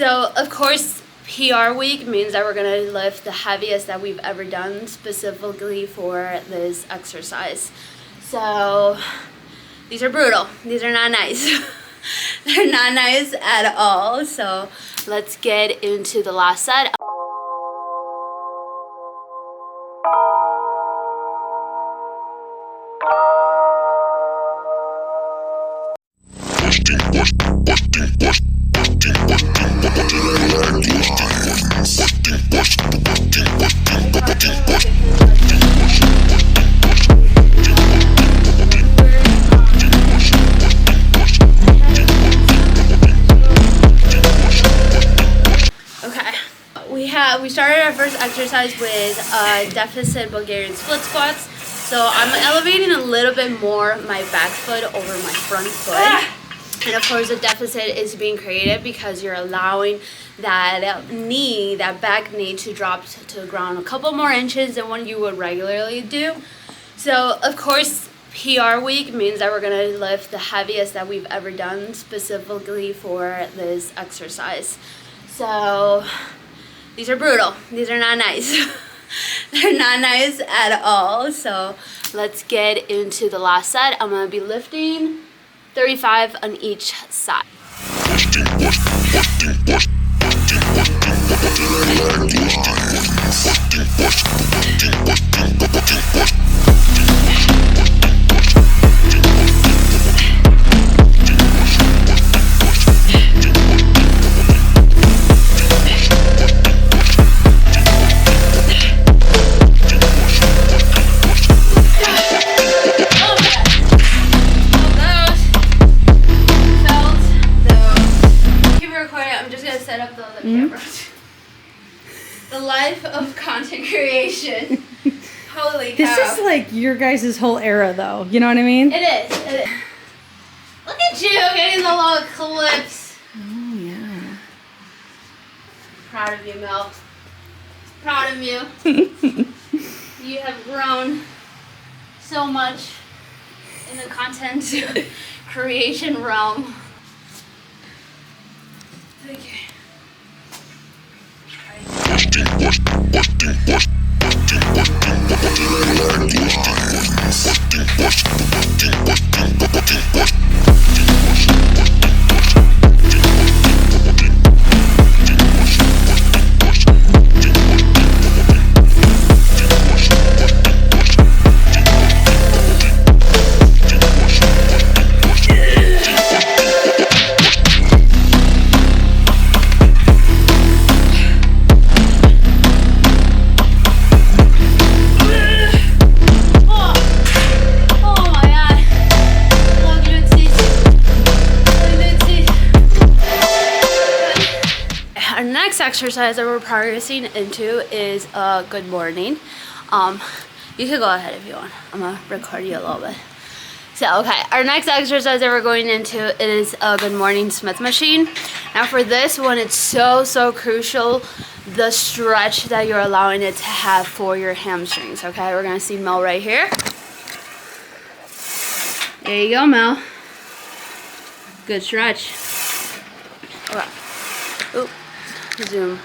So of course PR week means that we're going to lift the heaviest that we've ever done specifically for this exercise. So these are brutal. These are not nice. They're not nice at all. So let's get into the last set. We started our first exercise with deficit Bulgarian split squats. So I'm elevating a little bit more my back foot over my front foot. And of course the deficit is being created because you're allowing that knee, that back knee, to drop to the ground a couple more inches than what you would regularly do. So of course PR week means that we're going to lift the heaviest that we've ever done specifically for this exercise. So these are brutal. These are not nice. They're not nice at all. So let's get into the last set. I'm going to be lifting 35 on each side. The life of content creation. Holy cow. This is like your guys' whole era, though. You know what I mean? It is. It is. Look at you getting the little clips. Oh, yeah. Proud of you, Mel. Proud of you. You have grown so much in the content creation realm. Okay. Exercise that we're progressing into is good morning. You can go ahead if you want. I'm gonna record you a little bit. So okay, our next exercise that we're going into is a good morning Smith machine. Now for this one, it's so crucial the stretch that you're allowing it to have for your hamstrings. Okay, we're gonna see Mel right here. There you go, Mel. Good stretch. Okay. Oop. Zoom.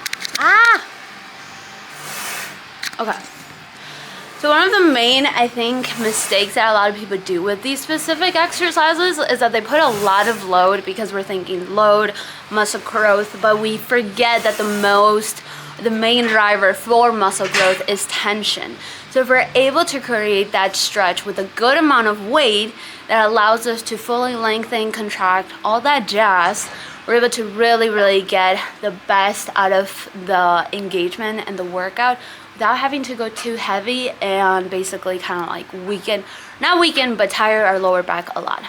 Okay. So one of the main, I think, mistakes that a lot of people do with these specific exercises is that they put a lot of load because we're thinking load, muscle growth, but we forget that the main driver for muscle growth is tension. So if we're able to create that stretch with a good amount of weight that allows us to fully lengthen, contract, all that jazz, we're able to really get the best out of the engagement and the workout without having to go too heavy and basically kind of like not weaken, but tire our lower back a lot.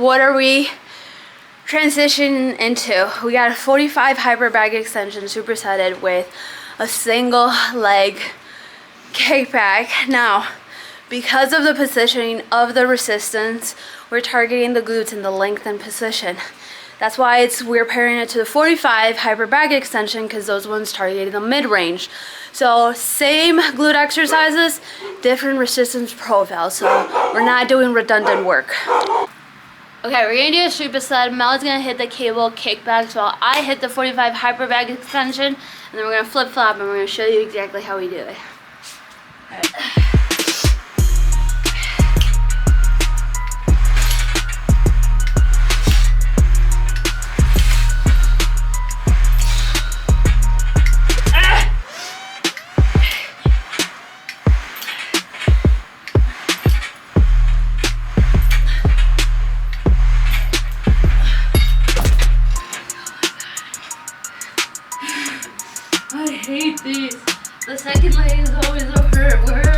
what are we transitioning into? We got a 45 hyper back extension supersetted with a single leg kickback. Now, because of the positioning of the resistance, we're targeting the glutes in the lengthened position. That's why we're pairing it to the 45 hyper back extension, because those ones targeting the mid-range. So same glute exercises, different resistance profile. So we're not doing redundant work. Okay, we're gonna do a superset. Mel's gonna hit the cable kickbacks while I hit the 45 hyper back extension, and then we're gonna flip flop and we're gonna show you exactly how we do it. All right. I hate these. The second leg is always over. Word.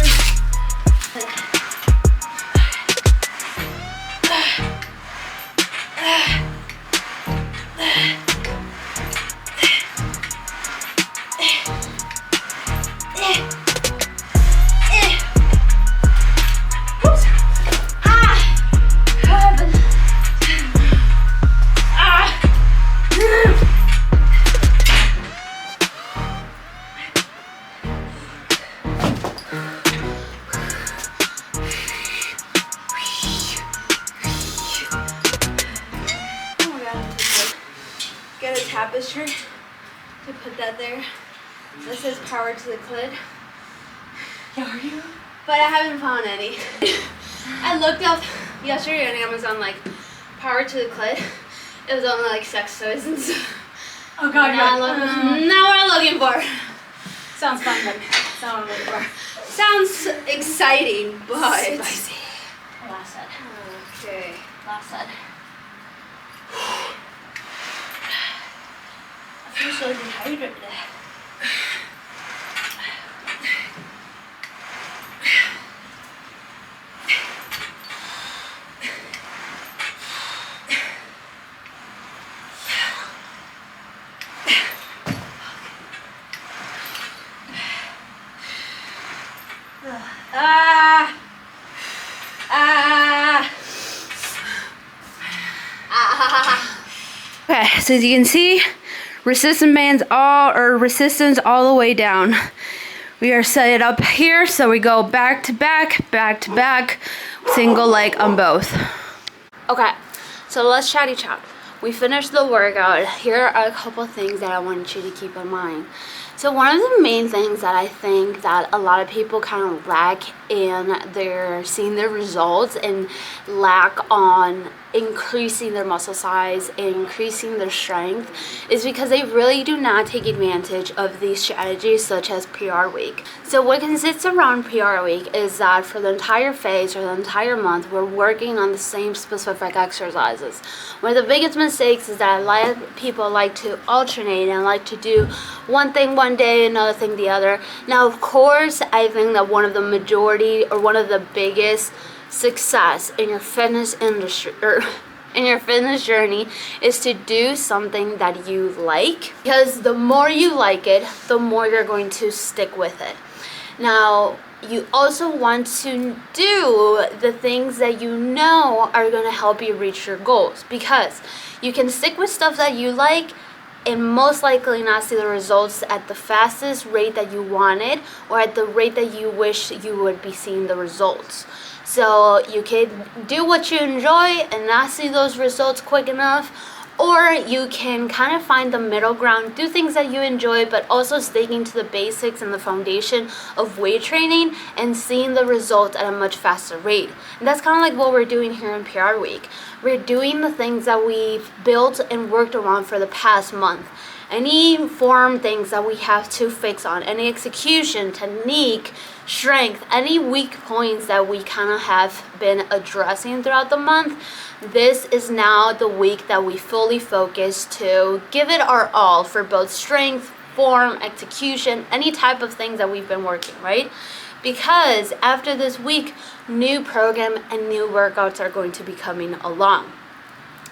Get a tapestry to put that there. This says power to the clit. Yeah, are you? But I haven't found any. I looked up yesterday on Amazon, like, power to the clit. It was only like sex toys and stuff. Oh god, Not what I'm looking for. sounds fun then. That's not what I'm looking for. Sounds exciting, but... Spicy. Last set. Okay. Last set. I feel so dehydrated. Okay, so as you can see, resistance all the way down. We are set up here, so we go back to back, single leg on both. Okay, so let's chatty chat. We finished the workout. Here are a couple things that I want you to keep in mind. So one of the main things that I think that a lot of people kind of lack in their seeing their results and lack on increasing their muscle size and increasing their strength is because they really do not take advantage of these strategies such as PR week. So what consists around PR week is that for the entire phase or the entire month, we're working on the same specific exercises. One of the biggest mistakes is that a lot of people like to alternate and like to do one thing one day, another thing the other. Now, of course, I think that one of the majority or one of the biggest success in your fitness industry or in your fitness journey is to do something that you like, because the more you like it, the more you're going to stick with it. Now, you also want to do the things that you know are going to help you reach your goals, because you can stick with stuff that you like and most likely not see the results at the fastest rate that you wanted or at the rate that you wish you would be seeing the results. So you can do what you enjoy and not see those results quick enough, or you can kind of find the middle ground, do things that you enjoy, but also sticking to the basics and the foundation of weight training and seeing the results at a much faster rate. And that's kind of like what we're doing here in PR Week. We're doing the things that we've built and worked around for the past month. Any form things that we have to fix on, any execution, technique, strength, any weak points that we kind of have been addressing throughout the month, this is now the week that we fully focus to give it our all for both strength, form, execution, any type of things that we've been working, right? Because after this week, new program and new workouts are going to be coming along.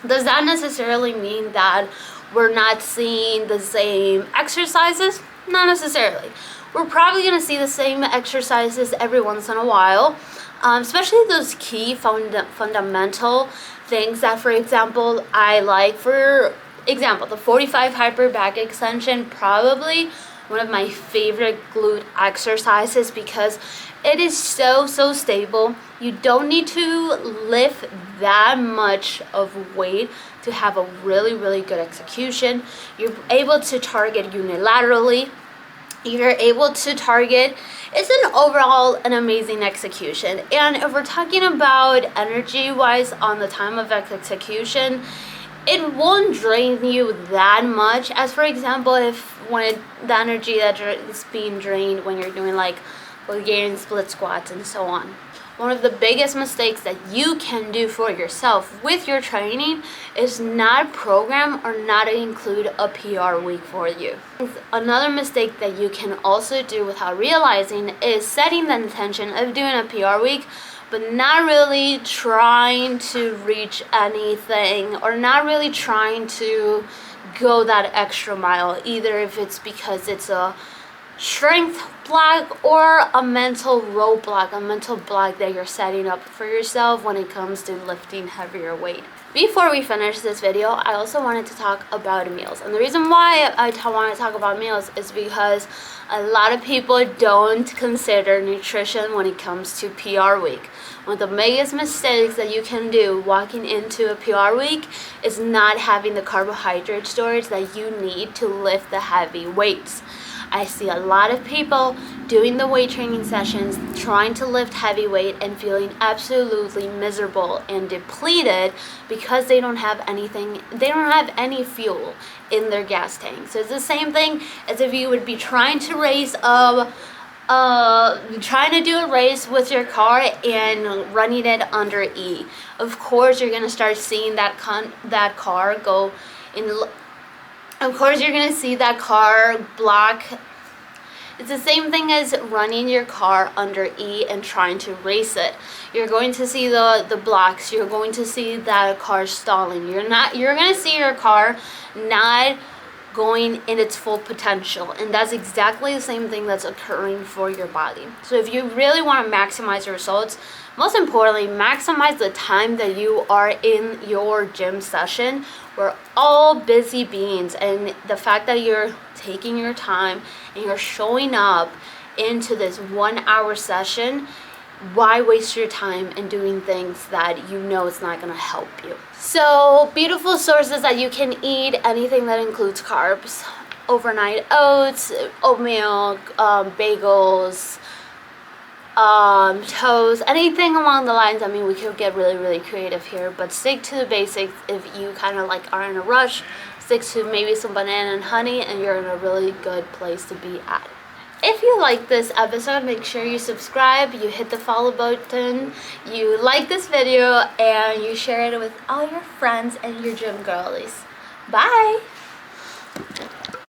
Does that necessarily mean that we're not seeing the same exercises? Not necessarily. We're probably going to see the same exercises every once in a while, especially those key fundamental things that, for example, I like. For example, the 45 hyper back extension, probably one of my favorite glute exercises because it is so stable. You don't need to lift that much of weight to have a really good execution. You're able to target unilaterally. You're able to target. It's an amazing execution. And if we're talking about energy wise on the time of execution, it won't drain you that much as, for example, the energy that is being drained when you're doing like Bulgarian split squats and so on. One of the biggest mistakes that you can do for yourself with your training is not program or not include a PR week for you. Another mistake that you can also do without realizing is setting the intention of doing a PR week, but not really trying to reach anything or not really trying to go that extra mile, either if it's because it's a strength block or a mental roadblock, a mental block that you're setting up for yourself when it comes to lifting heavier weight. Before we finish this video, I also wanted to talk about meals. And the reason why I want to talk about meals is because a lot of people don't consider nutrition when it comes to PR week. One of the biggest mistakes that you can do walking into a PR week is not having the carbohydrate storage that you need to lift the heavy weights. I see a lot of people doing the weight training sessions, trying to lift heavy weight and feeling absolutely miserable and depleted because they don't have any fuel in their gas tank. So it's the same thing as if you would be trying to do a race with your car and running it under E. Of course, you're gonna start seeing that car go in. Of course, you're gonna see that car block. It's the same thing as running your car under E and trying to race it. You're going to see the blocks. You're going to see that car stalling. You're gonna see your car not going in its full potential, and that's exactly the same thing that's occurring for your body. So if you really want to maximize your results, most importantly, maximize the time that you are in your gym session. We're all busy beings, and the fact that you're taking your time and you're showing up into this 1 hour session, why waste your time in doing things that you know it's not going to help you? So beautiful sources that you can eat, anything that includes carbs, overnight oats, oatmeal, bagels, toast, anything along the lines. I mean, we could get really creative here, but stick to the basics. If you kind of like are in a rush, stick to maybe some banana and honey and you're in a really good place to be at. If you like this episode, make sure you subscribe, you hit the follow button, you like this video, and you share it with all your friends and your gym girlies. Bye!